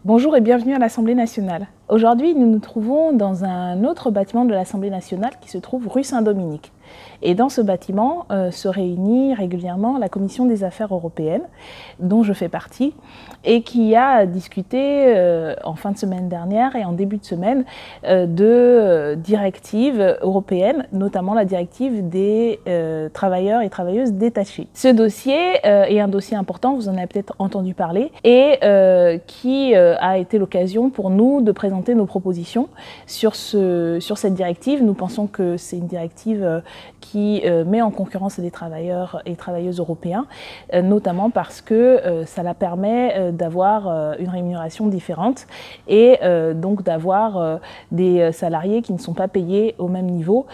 Bonjour et bienvenue à l'Assemblée nationale. Aujourd'hui, nous nous trouvons dans un autre bâtiment de l'Assemblée nationale qui se trouve rue Saint-Dominique. Et dans ce bâtiment se réunit régulièrement la Commission des Affaires européennes, dont je fais partie, et qui a discuté en fin de semaine dernière et en début de semaine de directives européennes, notamment la directive des travailleurs et travailleuses détachés. Ce dossier est un dossier important, vous en avez peut-être entendu parler, et qui a été l'occasion pour nous de présenter nos propositions sur cette directive. Nous pensons que c'est une directive qui met en concurrence des travailleurs et travailleuses européens, notamment parce que ça la permet d'avoir une rémunération différente et donc d'avoir des salariés qui ne sont pas payés au même niveau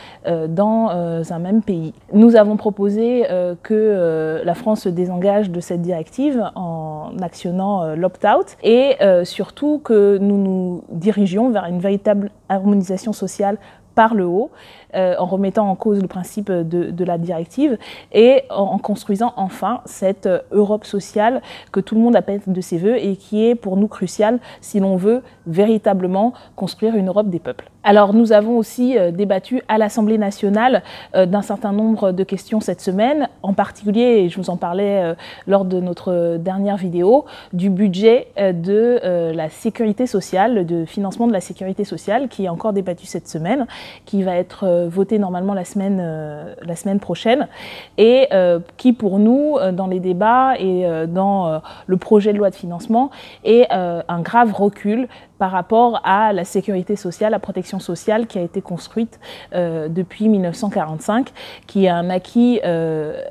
dans un même pays. Nous avons proposé que la France se désengage de cette directive en actionnant l'opt-out et surtout que nous nous dirigions vers une véritable harmonisation sociale par le haut, en remettant en cause le principe de la directive et en construisant enfin cette Europe sociale que tout le monde appelle de ses voeux et qui est pour nous cruciale si l'on veut véritablement construire une Europe des peuples. Alors nous avons aussi débattu à l'Assemblée nationale d'un certain nombre de questions cette semaine, en particulier, et je vous en parlais lors de notre dernière vidéo, du budget de la sécurité sociale, de financement de la sécurité sociale, qui est encore débattu cette semaine, qui va être voté normalement la semaine prochaine, et qui pour nous, dans les débats et dans le projet de loi de financement, est un grave recul par rapport à la sécurité sociale, la protection sociale qui a été construite depuis 1945, qui est un acquis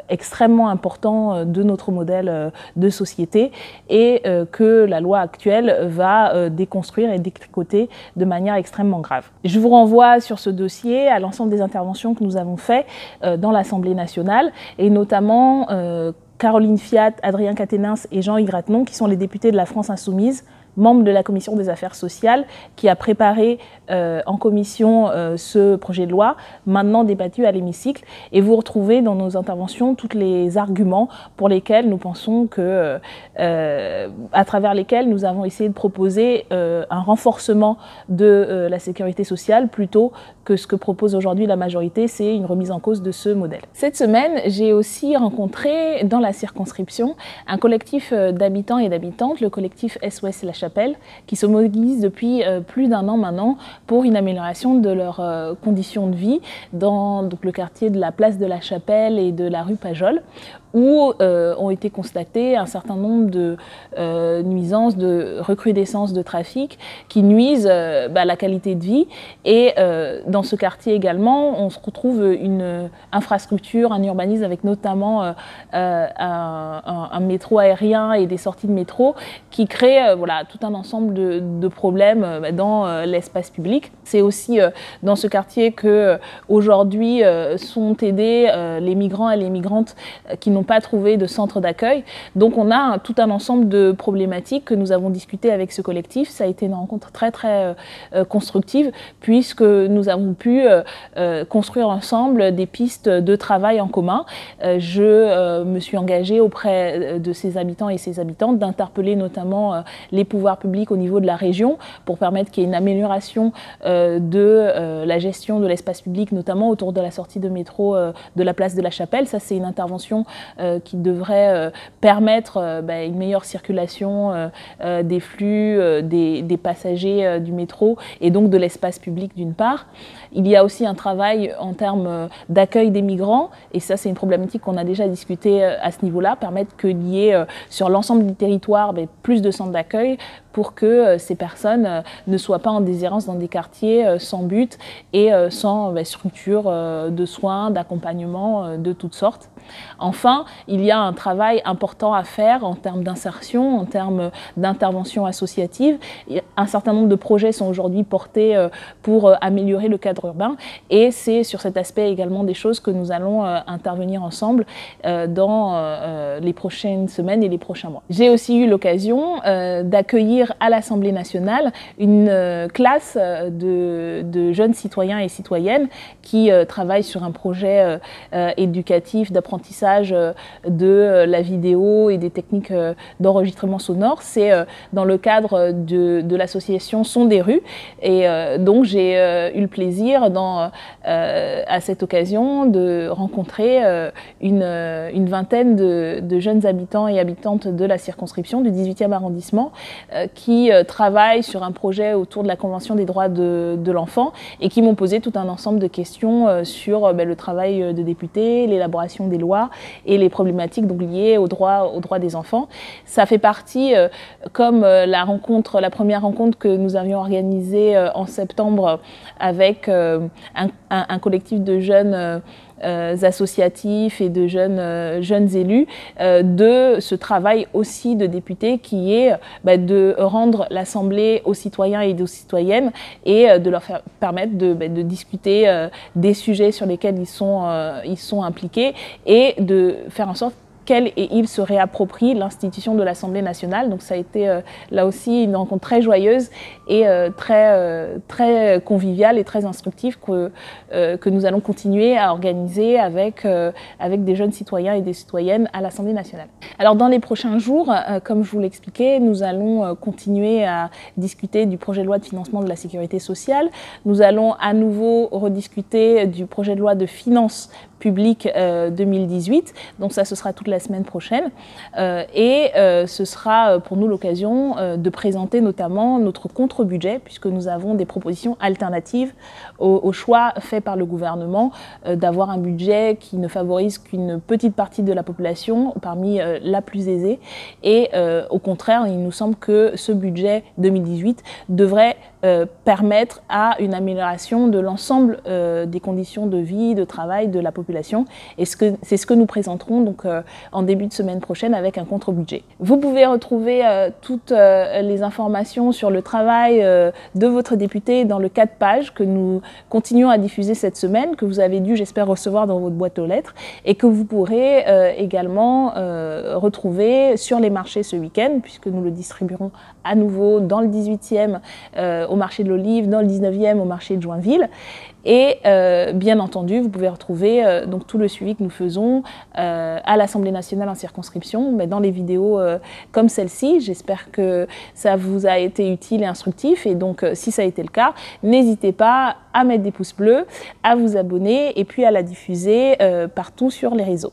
extrêmement important de notre modèle de société et que la loi actuelle va déconstruire et détricoter de manière extrêmement grave. Je vous renvoie sur ce dossier à l'ensemble des interventions que nous avons faites dans l'Assemblée nationale et notamment Caroline Fiat, Adrien Quatennens et Jean-Yves Grattenon, qui sont les députés de la France Insoumise, membre de la Commission des Affaires sociales, qui a préparé en commission ce projet de loi, maintenant débattu à l'hémicycle. Et vous retrouvez dans nos interventions tous les arguments pour lesquels nous pensons que, à travers lesquels nous avons essayé de proposer un renforcement de la sécurité sociale plutôt que ce que propose aujourd'hui la majorité, c'est une remise en cause de ce modèle. Cette semaine, j'ai aussi rencontré dans la circonscription un collectif d'habitants et d'habitantes, le collectif SOS La Chapelle, qui se mobilise depuis plus d'un an maintenant pour une amélioration de leurs conditions de vie dans le quartier de la place de la Chapelle et de la rue Pajol, où ont été constatés un certain nombre de nuisances, de recrudescences de trafic qui nuisent à la qualité de vie. Et dans ce quartier également, on se retrouve une infrastructure, un urbanisme avec notamment un métro aérien et des sorties de métro qui créent tout un ensemble de problèmes dans l'espace public. C'est aussi dans ce quartier que aujourd'hui sont aidés les migrants et les migrantes qui n'ont pas trouvé de centre d'accueil. Donc on a tout un ensemble de problématiques que nous avons discuté avec ce collectif. Ça a été une rencontre très constructive puisque nous avons pu construire ensemble des pistes de travail en commun. Je me suis engagée auprès de ces habitants et ces habitantes d'interpeller notamment les pouvoirs publics au niveau de la région pour permettre qu'il y ait une amélioration de la gestion de l'espace public, notamment autour de la sortie de métro de la place de la Chapelle. Ça, c'est une intervention qui devrait permettre une meilleure circulation des flux, des passagers du métro et donc de l'espace public d'une part. Il y a aussi un travail en termes d'accueil des migrants et ça c'est une problématique qu'on a déjà discuté à ce niveau-là, permettre qu'il y ait sur l'ensemble du territoire plus de centres d'accueil pour que ces personnes ne soient pas en déshérence dans des quartiers sans but et sans structure de soins, d'accompagnement de toutes sortes. Enfin, il y a un travail important à faire en termes d'insertion, en termes d'intervention associative. Un certain nombre de projets sont aujourd'hui portés pour améliorer le cadre urbain et c'est sur cet aspect également des choses que nous allons intervenir ensemble dans les prochaines semaines et les prochains mois. J'ai aussi eu l'occasion d'accueillir à l'Assemblée nationale une classe de jeunes citoyens et citoyennes qui travaillent sur un projet éducatif d'apprentissage de la vidéo et des techniques d'enregistrement sonore, c'est dans le cadre de l'association Son des rues. Et donc j'ai eu le plaisir à cette occasion de rencontrer une vingtaine de jeunes habitants et habitantes de la circonscription du 18e arrondissement qui travaillent sur un projet autour de la Convention des droits de l'enfant et qui m'ont posé tout un ensemble de questions sur le travail de députés, l'élaboration des lois et les problématiques donc liées aux droits des enfants. Ça fait partie, comme la première rencontre que nous avions organisée en septembre avec un collectif de jeunes associatifs et de jeunes élus, de ce travail aussi de députés qui est de rendre l'Assemblée aux citoyens et aux citoyennes et de leur permettre de discuter des sujets sur lesquels ils sont impliqués et de faire en sorte qu'elle et il se réapproprient l'institution de l'Assemblée nationale. Donc ça a été là aussi une rencontre très joyeuse et très conviviale et très instructive que nous allons continuer à organiser avec des jeunes citoyens et des citoyennes à l'Assemblée nationale. Alors dans les prochains jours, comme je vous l'expliquais, nous allons continuer à discuter du projet de loi de financement de la sécurité sociale. Nous allons à nouveau rediscuter du projet de loi de finances publiques 2018. Donc ça, ce sera toute la semaine prochaine. Ce sera pour nous l'occasion de présenter notamment notre contre-budget, puisque nous avons des propositions alternatives au choix fait par le gouvernement d'avoir un budget qui ne favorise qu'une petite partie de la population, parmi la plus aisée. Et au contraire, il nous semble que ce budget 2018 devrait permettre à une amélioration de l'ensemble des conditions de vie, de travail de la population. Et c'est ce que nous présenterons donc, en début de semaine prochaine avec un contre-budget. Vous pouvez retrouver toutes les informations sur le travail de votre député dans le 4 pages que nous continuons à diffuser cette semaine, que vous avez dû, j'espère, recevoir dans votre boîte aux lettres et que vous pourrez également retrouver sur les marchés ce week-end, puisque nous le distribuerons à nouveau dans le 18e au marché de l'Olive, dans le 19e au marché de Joinville. Et bien entendu, vous pouvez retrouver donc tout le suivi que nous faisons à l'Assemblée nationale en circonscription, mais dans les vidéos comme celle-ci. J'espère que ça vous a été utile et instructif. Et donc, si ça a été le cas, n'hésitez pas à mettre des pouces bleus, à vous abonner et puis à la diffuser partout sur les réseaux.